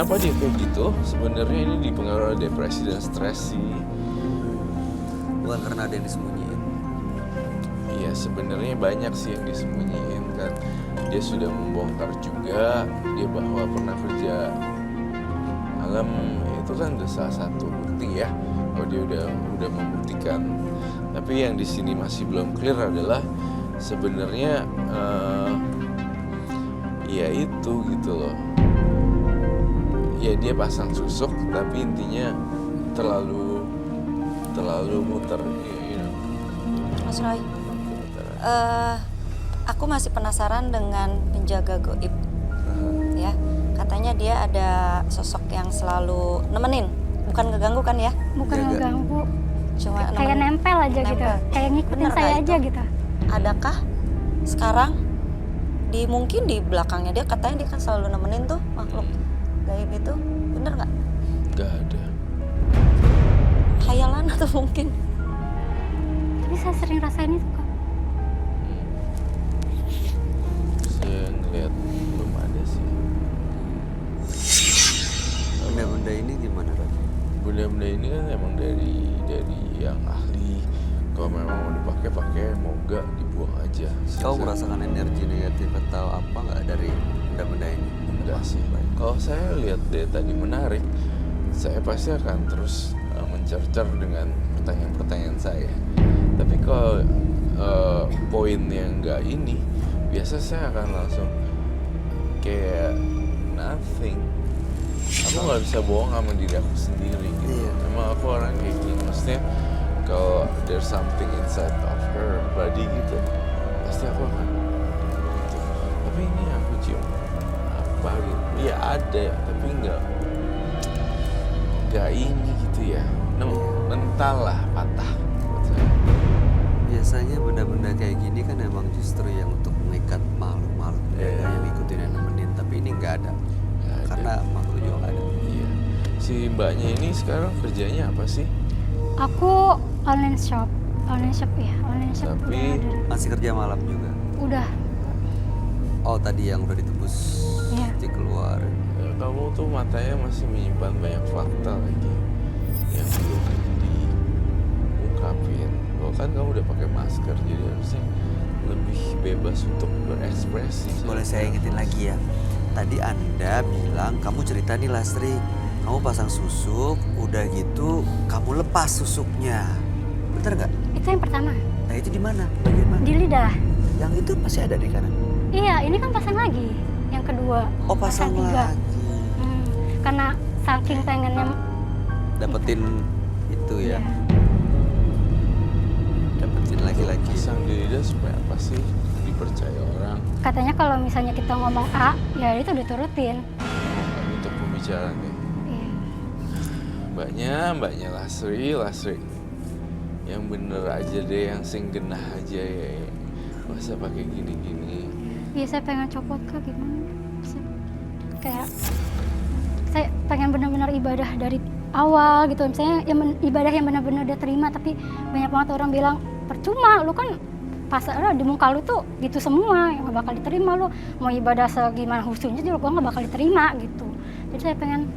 kenapa dia kayak gitu? Sebenarnya ini dipengaruhi oleh depresi dan stres sih. Bukan karena ada yang disembunyiin. Iya, sebenarnya banyak sih yang disembunyiin kan. Dia sudah membongkar juga dia bahwa pernah kerja malam, itu kan udah salah satu bukti ya. Kalau dia udah membuktikan. Tapi yang di sini masih belum clear adalah sebenarnya ya itu gitu loh. Ya dia pasang susuk tapi intinya terlalu muter, you know. Mas Roy, aku masih penasaran dengan penjaga goib. Ya, katanya dia ada sosok yang selalu nemenin, bukan ngeganggu kan ya? Bukan Jaga. ngeganggu, Cuma kayak nempel aja gitu, Nempel. kayak ngikutin Bener saya nggak aja itu? gitu. Adakah sekarang mungkin di belakangnya dia katanya dia kan selalu nemenin tuh makhluk gaib itu, bener nggak? Gak ada. Khayalan atau mungkin? Tapi saya sering rasain itu kok. Saya ngeliat belum ada sih. Benda-benda ini gimana, Rat? Benda-benda ini kan emang dari yang ahli. Kalau memang mau dipakai, mau enggak dibuang aja. Kau merasakan energi negatif atau apa nggak dari benda-benda ini? Enggak sih. Kalau saya lihat dia tadi menarik, saya pasti akan terus mencercer dengan pertanyaan-pertanyaan saya. Tapi kalau poin yang enggak ini, biasa saya akan langsung kayak nothing. Aku nggak bisa bohong sama diri aku sendiri gitu. Iya. Emang aku orang kayak gini. Maksudnya kalau there's something inside of her body gitu, pasti aku akan gitu. Tapi ini aku cium apa gitu. Iya ada, tapi nggak ini gitu ya. Mental lah, patah buat saya. Biasanya benda-benda kayak gini kan emang justru yang untuk mengikat makhluk-makhluk Iya. yang ngikutin yang nemenin. Tapi ini nggak ada. Nggak ada. Karena makhluk juga nggak ada. Iya. Si mbaknya ini sekarang kerjanya apa sih? Aku online shop ya, online shop. Tapi- Masih kerja malam juga. udah Oh tadi yang udah ditebus Iya. dikeluar. Kamu tuh matanya masih menyimpan banyak fakta lagi yang belum diungkapin. Lo kan kamu udah pakai masker, jadi harusnya lebih bebas untuk berekspresi. Boleh saya ingetin lagi ya. Tadi Anda bilang kamu cerita nih Lastri, kamu pasang susuk, udah gitu kamu lepas susuknya. Bener nggak? itu yang pertama Nah itu di mana? Bagian mana? di lidah. Yang itu masih ada di kanan. Iya, ini kan pasang lagi. Yang kedua, Oh pasang tiga. lagi. Karena saking pengennya. Dapetin itu ya. Iya. Dapetin lagi-lagi. Pasang di lidah supaya apa sih? Dipercaya orang. Katanya kalau misalnya kita ngomong A, ya itu diturutin. Untuk pembicaraan nih. Iya. Mbaknya Lasri. Yang bener aja deh, yang sing genah aja ya. Masa pakai gini-gini. Iya, saya pengen copot Kak, gimana? Kayak saya pengen benar-benar ibadah dari awal gitu. Misalnya ibadah yang benar-benar dia terima, tapi banyak banget orang bilang percuma, lu kan pas di muka lu tuh gitu semua, yang gak bakal diterima. Lu mau ibadah segimana khusyuknya juga gak bakal diterima gitu. Jadi saya pengen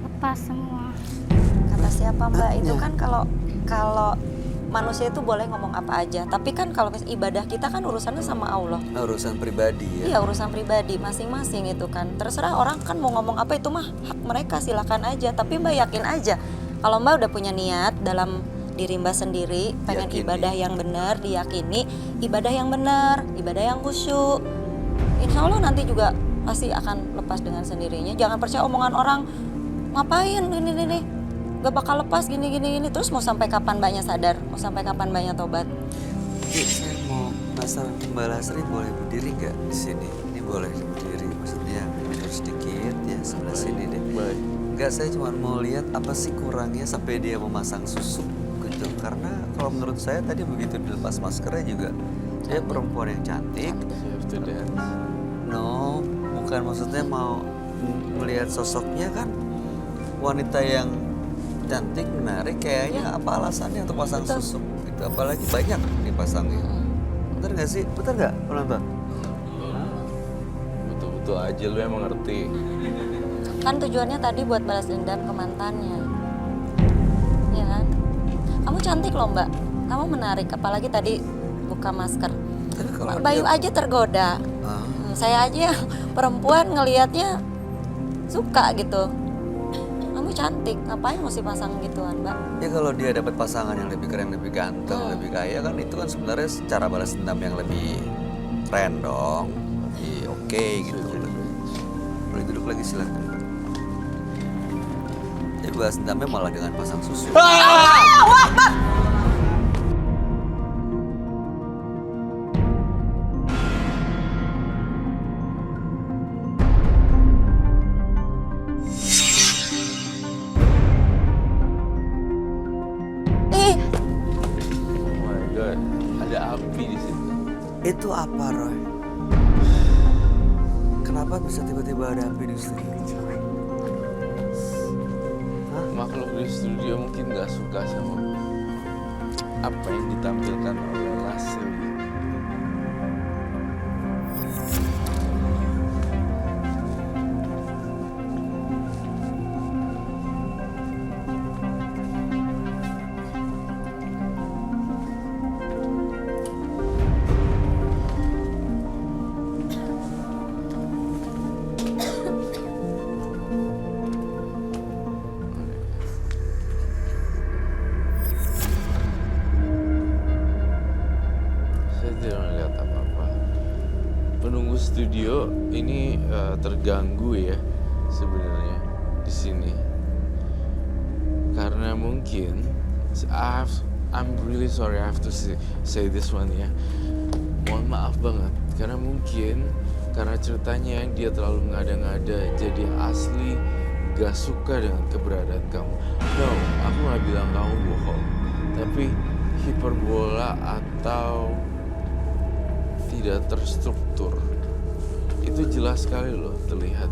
lepas semua. Kata siapa Mbak? Itu Haknya. kan kalau manusia itu boleh ngomong apa aja. Tapi kan kalau ibadah kita kan urusannya sama Allah. Nah, urusan pribadi ya. Iya, urusan pribadi masing-masing itu kan. Terserah orang kan mau ngomong apa, itu mah hak mereka, silakan aja. Tapi Mbak yakin aja kalau Mbak udah punya niat dalam diri Mbak sendiri pengen Yakini. ibadah yang benar, diyakini ibadah yang benar, ibadah yang khusyuk. Insya Allah nanti juga pasti akan lepas dengan sendirinya. Jangan percaya omongan orang, ngapain ini. Gak bakal lepas gini. Terus mau sampai kapan Mbaknya sadar? Mau sampai kapan Mbaknya tobat? Oke, saya mau penasaran Mbak Lasri boleh berdiri nggak di sini? Ini boleh berdiri, maksudnya mundur sedikit ya sebelah sini deh. Baik. Enggak, saya cuma mau lihat apa sih kurangnya sampai dia memasang susuk gitu. Karena kalau menurut saya tadi begitu dilepas maskernya juga dia perempuan yang cantik. You have to dance. No, bukan maksudnya mau melihat sosoknya kan wanita yang cantik, menarik, kayaknya apa alasannya untuk pasang Betul. susuk gitu, apalagi banyak dipasangnya. Bener nggak sih? Bener nggak penonton? Betul-betul aja lu emang ngerti. Kan tujuannya tadi buat balas dendam ke mantannya. Ya kan? Kamu cantik loh Mbak. Kamu menarik, apalagi tadi buka masker. Tapi kalau Bayu dia- aja tergoda. Ah, Saya aja perempuan ngelihatnya suka gitu. Kamu cantik, ngapain mesti pasang gituan Mbak? ya kalau dia dapat pasangan yang lebih keren, lebih ganteng, lebih kaya kan itu kan sebenarnya cara balas dendam yang lebih keren dong. Lebih oke gitu. Boleh duduk lagi silakan. Jadi balas dendamnya malah dengan pasang susu. Ih, Oh my god, ada api di situ. Itu apa Roy? Kenapa bisa tiba-tiba ada api di studio? Makhluk di studio mungkin nggak suka sama apa yang ditampilkan oleh Lasri. Saya tidak melihat apa-apa. Penunggu studio ini terganggu ya sebenarnya di sini. Karena mungkin I'm really sorry I have to say this one ya. Mohon maaf banget karena mungkin karena ceritanya dia terlalu mengada-ngada jadi asli gak suka dengan keberadaan kamu. No, aku gak bilang kamu bohong. Tapi hiperbola atau tidak terstruktur itu jelas sekali loh terlihat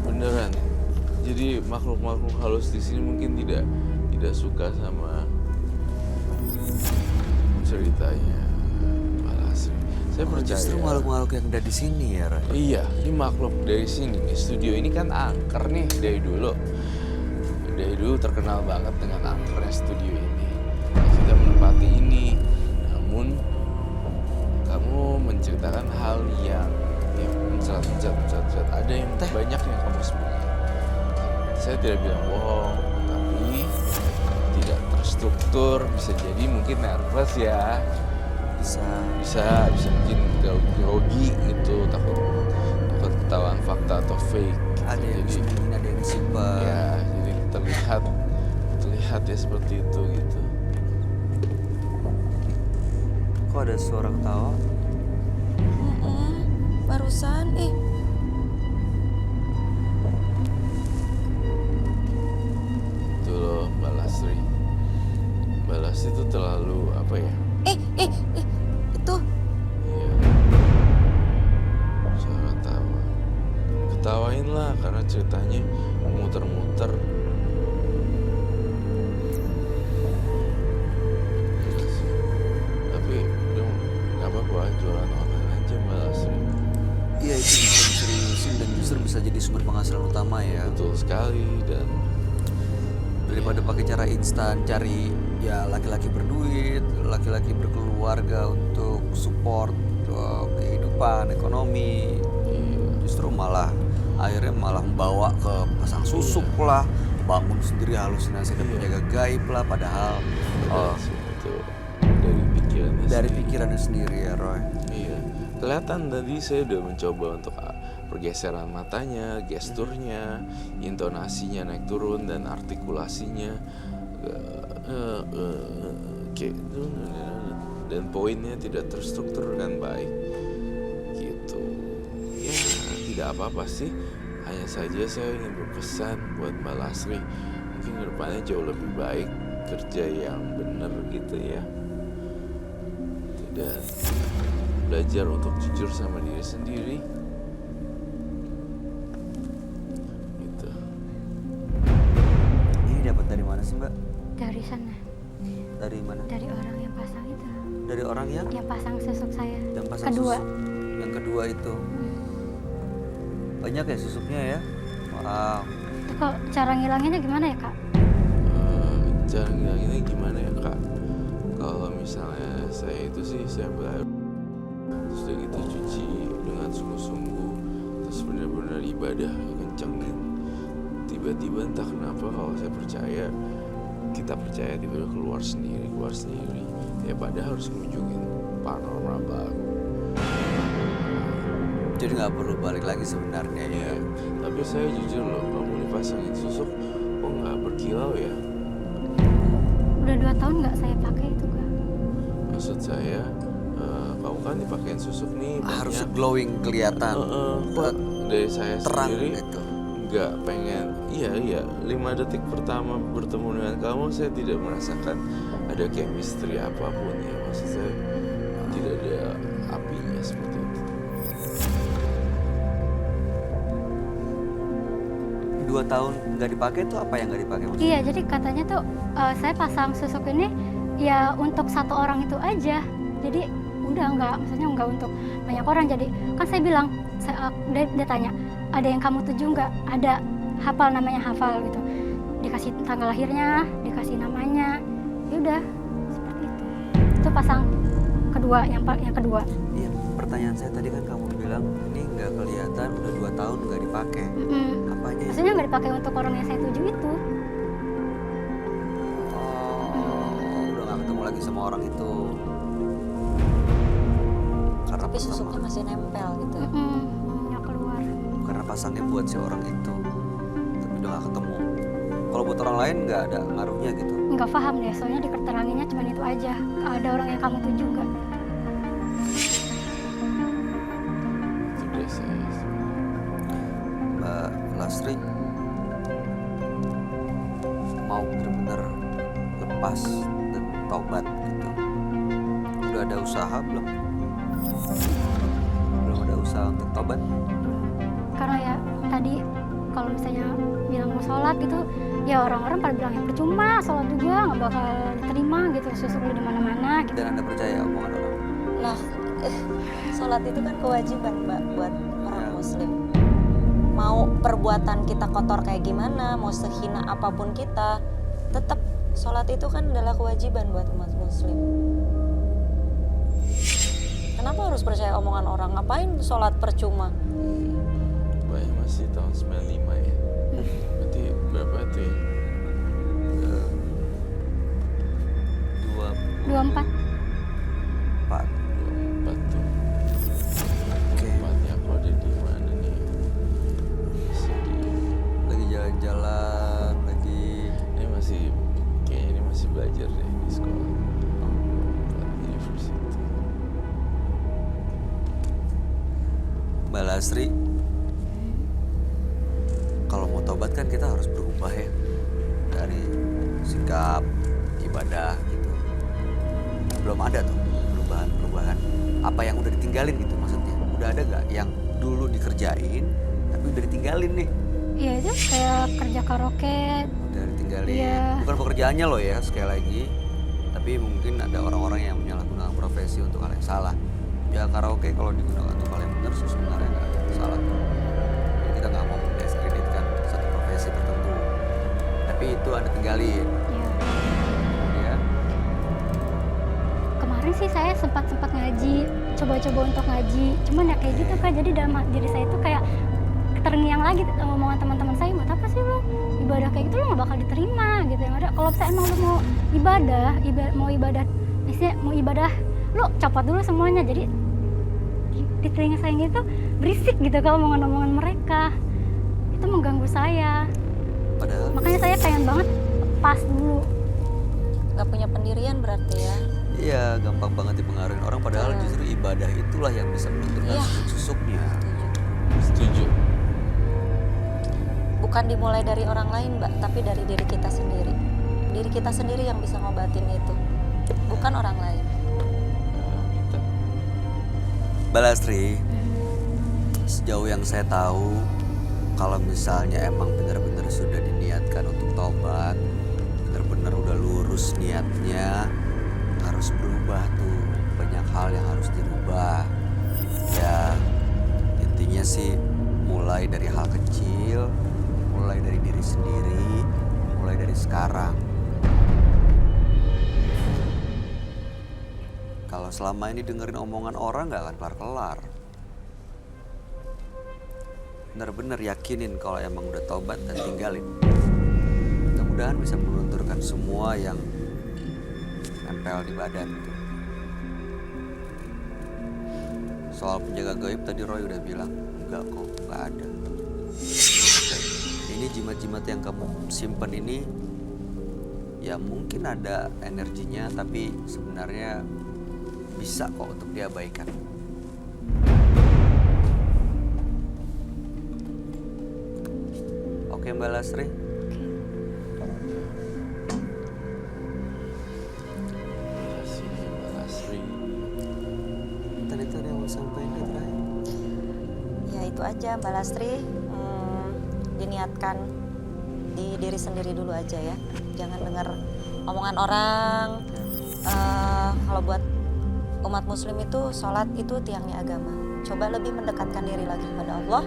beneran. Jadi makhluk-makhluk halus di sini mungkin tidak suka sama ceritanya Mbak Lasri. Saya percaya. Justru makhluk-makhluk yang ada di sini ya Roy. Iya, ini makhluk dari sini nih. Studio ini kan angker nih dari dulu. Dari dulu terkenal banget dengan angkernya studio ini. Kita menempati ini. Namun kamu menceritakan hal yang mencelat. Ada yang banyak yang kamu sembunyikan. Saya tidak bilang bohong, tapi tidak terstruktur. Bisa jadi mungkin nervous ya. Bisa mungkin grogi gitu, takut ketahuan fakta atau fake. Ada yang Jadi disembunyiin, ada yang disimpan. ya, jadi terlihat ya seperti itu gitu. Kok ada suara ketawa? barusan Itu loh Mbak Lasri. Mbak Lasri itu terlalu apa ya? itu Iya. Suara tawa. Ketawain lah karena ceritanya muter-muter. Tapi dong nggak apa-apa jualan online aja Mbak Lasri. Iya itu bisa diseriusin dan justru bisa jadi sumber penghasilan utama ya. Betul sekali dan Daripada pakai cara instan, cari ya laki-laki berduit, laki-laki berkeluarga untuk support kehidupan, ekonomi. Justru malah akhirnya malah membawa ke pasang susuk lah, bangun sendiri halusinasi dan penjaga gaib lah. Padahal itu dari pikirannya dari sendiri. pikirannya sendiri ya Roy. Iya, kelihatan tadi saya udah mencoba untuk pergeseran matanya, gesturnya, intonasinya naik turun dan artikulasinya kayak gitu. Dan poinnya tidak terstruktur dengan baik gitu. Ya tidak apa-apa sih, hanya saja saya ingin berpesan buat Mbak Lasri mungkin kedepannya jauh lebih baik kerja yang benar gitu ya, dan belajar untuk jujur sama diri sendiri gitu. Ini dapat dari mana sih Mbak? Dari sana, Dari mana? dari orang yang pasang itu, Dari orang yang pasang susuk saya. yang pasang Kedua. susuk. Yang kedua itu. Banyak ya susuknya ya? Wow. Itu kok cara ngilanginnya gimana ya Kak? Cara ngilanginnya gimana ya kak? Kalau misalnya saya itu sih saya baru terus udah gitu cuci dengan sungguh-sungguh, terus benar-benar ibadah kencengin. Tiba-tiba entah kenapa kalau saya percaya, kita percaya tiba-tiba keluar sendiri. Ya padahal harus mengunjungin paranormal baru. Jadi nggak perlu balik lagi sebenarnya ya. Ya, tapi saya jujur loh, kamu dipasangin susuk kok nggak berkilau ya? Udah 2 tahun nggak saya pakai itu Kak. Maksud saya, kamu kan dipakein susuk nih Harus banyak. glowing kelihatan. Kok dari saya Terang sendiri gitu. nggak pengen. Iya 5 detik pertama bertemu dengan kamu saya tidak merasakan ada chemistry apapun ya. Maksud saya tidak ada apinya seperti itu. 2 tahun nggak dipakai tuh apa yang nggak dipakai maksudnya? Iya, jadi katanya tuh saya pasang susuk ini ya untuk 1 orang itu aja. Jadi udah maksudnya nggak untuk banyak orang. Jadi kan saya bilang, dia tanya, ada yang kamu tuju nggak? Ada, hafal namanya hafal gitu. Dikasih tanggal lahirnya, dikasih namanya, ya udah seperti itu. Itu pasang kedua, yang kedua. Iya, pertanyaan saya tadi kan kamu bilang ini nggak kelihatan udah 2 tahun nggak dipakai. Apanya? Maksudnya nggak dipakai untuk orang yang saya tuju itu. Oh, udah nggak ketemu lagi sama orang itu. Karena Tapi pertama- susuknya masih nempel gitu ya. Nggak keluar. karena pasangnya buat si orang itu, tapi udah nggak ketemu. Kalau buat orang lain nggak ada ngaruhnya gitu. Nggak paham deh, soalnya di keterangannya cuma itu aja. Ada orang yang kamu tuju nggak? Itu dia saya. Mbak Lastri mau benar-benar lepas dan taubat gitu. Udah ada usaha belum? Belum ada usaha untuk taubat? Karena ya tadi kalau misalnya bilang mau sholat gitu, ya orang-orang pada bilang ya percuma, sholat juga nggak bakal diterima gitu, susuk lu di mana-mana gitu. Dan Anda percaya omongan orang? Lah, sholat itu kan kewajiban Mbak buat orang Ya. muslim. Mau perbuatan kita kotor kayak gimana, mau sehina apapun kita, tetap sholat itu kan adalah kewajiban buat umat muslim. Kenapa harus percaya omongan orang? Ngapain sholat percuma? Mbaknya masih tahun 95 ya. Berarti berapa tuh ya? 24. 24. 24 tuh. Oke. Tempatnya aku ada di mana nih? Masih di Lagi jalan-jalan, lagi kayaknya ini masih belajar deh di sekolah. University. Mbak Lastri. Kalau mau tobat kan kita harus berubah ya dari sikap ibadah gitu. Belum ada tuh perubahan. Apa yang udah ditinggalin gitu maksudnya? Udah ada gak yang dulu dikerjain tapi udah ditinggalin nih? Iya itu kayak kerja karaoke. Udah ditinggalin. Iya. Bukan pekerjaannya loh ya sekali lagi. Tapi mungkin ada orang-orang yang menyalahgunakan profesi untuk hal yang salah. Ya karaoke kalau digunakan untuk hal yang benar sih sebenarnya nggak salah. Jadi kita nggak mau mendiskreditkan satu profesi tertentu. Tapi itu Anda tinggalin. Ya. Kemudian Kemarin sih saya sempat ngaji, coba-coba untuk ngaji. Cuman ya kayak gitu kan, jadi dalam diri saya tuh kayak terngiang lagi omongan teman-teman saya, buat apa sih lo ibadah kayak gitu, lo nggak bakal diterima gitu. Yang ada kalau saya emang lo mau ibadah lo copot dulu semuanya. Jadi di telinga saya gitu berisik gitu kalau omongan-omongan mereka, itu mengganggu saya. padahal Makanya saya pengen banget lepas dulu. Gak punya pendirian berarti ya. iya gampang banget dipengaruhi orang. Padahal justru ibadah itulah yang bisa menentukan Iya. susuk-susuknya. Setuju. Bukan dimulai dari orang lain Mbak, tapi dari diri kita sendiri. Diri kita sendiri yang bisa ngobatin itu, bukan orang lain. Minta. Mbak Lastri, sejauh yang saya tahu, kalau misalnya emang benar-benar sudah diniatkan untuk taubat, benar-benar udah lurus niatnya, harus berubah tuh. Banyak hal yang harus dirubah. Ya, intinya sih mulai dari hal kecil, sekarang. Kalau selama ini dengerin omongan orang gak akan kelar-kelar. Bener-bener yakinin kalau emang udah tobat dan tinggalin. Mudah-mudahan bisa melunturkan semua yang nempel di badan itu. Soal penjaga gaib tadi Roy udah bilang, enggak kok, enggak ada. Ini jimat-jimat yang kamu simpen ini, ya mungkin ada energinya, tapi sebenarnya bisa kok untuk diabaikan. Oke Mbak Lasri. Makasih Mbak Lasri. Tadi itu ada yang mau sampaikan ke terakhir. Ya itu aja Mbak Lastri, diniatkan di diri sendiri dulu aja ya. Jangan dengar omongan orang. Kalau buat umat muslim itu sholat itu tiangnya agama. Coba lebih mendekatkan diri lagi kepada Allah.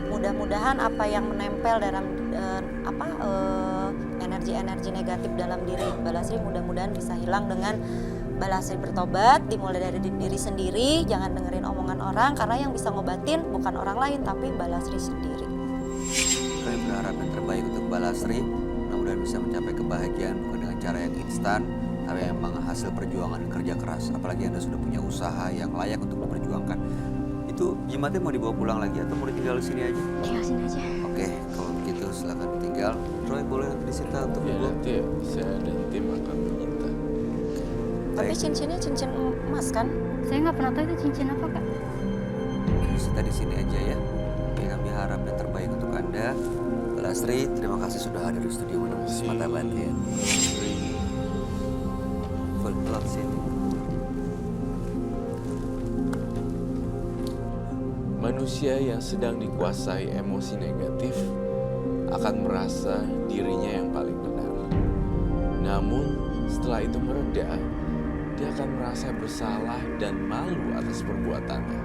Mudah-mudahan apa yang menempel dalam energi-energi negatif dalam diri Mbak Lasri mudah-mudahan bisa hilang dengan Mbak Lasri bertobat, dimulai dari diri sendiri, jangan dengerin omongan orang karena yang bisa ngobatin bukan orang lain tapi Mbak Lasri sendiri. Kami berharap yang terbaik untuk Mbak Lasri, mudah-mudahan bisa mencapai kebahagiaan bukan dengan cara yang instan, tapi memang hasil perjuangan dan kerja keras. Apalagi Anda sudah punya usaha yang layak untuk diperjuangkan. Itu jimatnya mau dibawa pulang lagi atau mau ditinggal di sini aja? Tinggal sini aja. Oke, kalau begitu silakan ditinggal. Roy boleh disita untuk Ya dibawa? nanti saya dan tim akan menyita. Tapi cincinnya cincin emas kan? Saya nggak pernah tahu itu cincin apa kak. Disita di sini aja ya. Oke, kami harap yang terbaik untuk Anda. Mbak Lasri, terima kasih sudah hadir di studio menembus mata batin. Full plot sini. Manusia yang sedang dikuasai emosi negatif akan merasa dirinya yang paling benar. Namun setelah itu mereda, dia akan merasa bersalah dan malu atas perbuatannya.